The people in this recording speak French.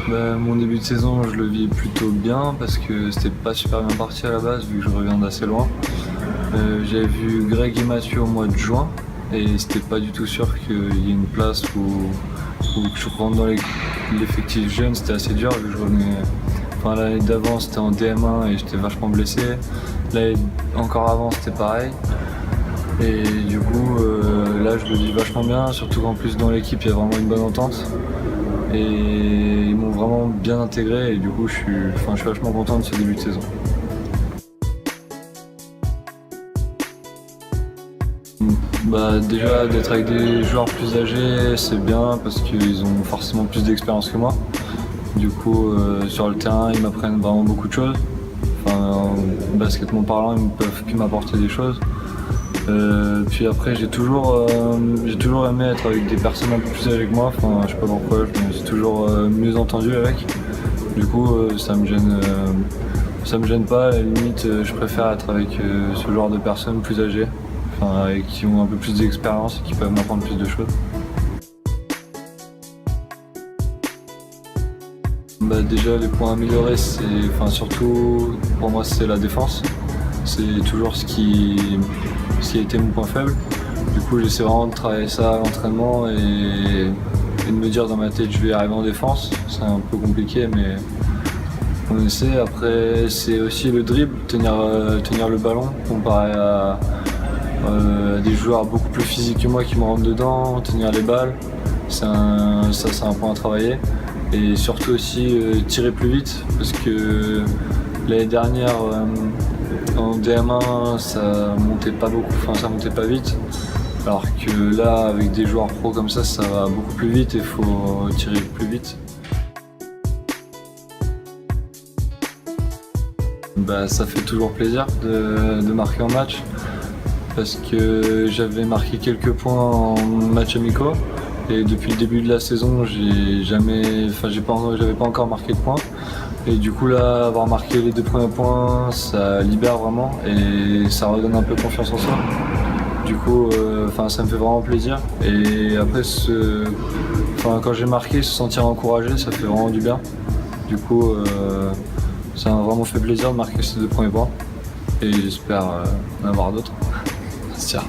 Mon début de saison, je le vis plutôt bien parce que c'était pas super bien parti à la base vu que je reviens d'assez loin. J'avais vu Greg et Mathieu au mois de juin et c'était pas du tout sûr qu'il y ait une place où je rentre dans l'effectif jeune, c'était assez dur vu que je revenais. Enfin, l'année d'avant c'était en DM1 et j'étais vachement blessé. L'année encore avant c'était pareil. Et du coup là je le vis vachement bien, surtout qu'en plus dans l'équipe il y a vraiment une bonne entente. Et ils m'ont vraiment bien intégré et du coup je suis vachement content de ce début de saison. Déjà d'être avec des joueurs plus âgés c'est bien parce qu'ils ont forcément plus d'expérience que moi. Du coup sur le terrain ils m'apprennent vraiment beaucoup de choses. Baskettement parlant ils ne peuvent que m'apporter des choses. Puis après j'ai toujours aimé être avec des personnes un peu plus âgées que moi, je sais pas pourquoi, je me suis toujours mieux entendu avec. Du coup ça me gêne pas, à la limite je préfère être avec ce genre de personnes plus âgées, qui ont un peu plus d'expérience et qui peuvent m'apprendre plus de choses. Déjà les points améliorés surtout pour moi c'est la défense. C'est toujours ce qui a été mon point faible. Du coup, j'essaie vraiment de travailler ça à l'entraînement et de me dire dans ma tête je vais arriver en défense. C'est un peu compliqué, mais on essaie. Après, c'est aussi le dribble, tenir le ballon comparé à des joueurs beaucoup plus physiques que moi qui me rentrent dedans, tenir les balles. C'est un point à travailler. Et surtout aussi tirer plus vite parce que l'année dernière en DM1 ça montait pas vite, alors que là avec des joueurs pros comme ça va beaucoup plus vite et il faut tirer plus vite. Ça fait toujours plaisir de marquer en match parce que j'avais marqué quelques points en match amicaux et depuis le début de la saison j'avais pas encore marqué de points. Et du coup là, avoir marqué les 2 premiers points, ça libère vraiment et ça redonne un peu confiance en soi. Du coup, ça me fait vraiment plaisir. Et après, quand j'ai marqué, se sentir encouragé, ça fait vraiment du bien. Du coup, ça m'a vraiment fait plaisir de marquer ces 2 premiers points. Et j'espère en avoir d'autres. C'est sûr.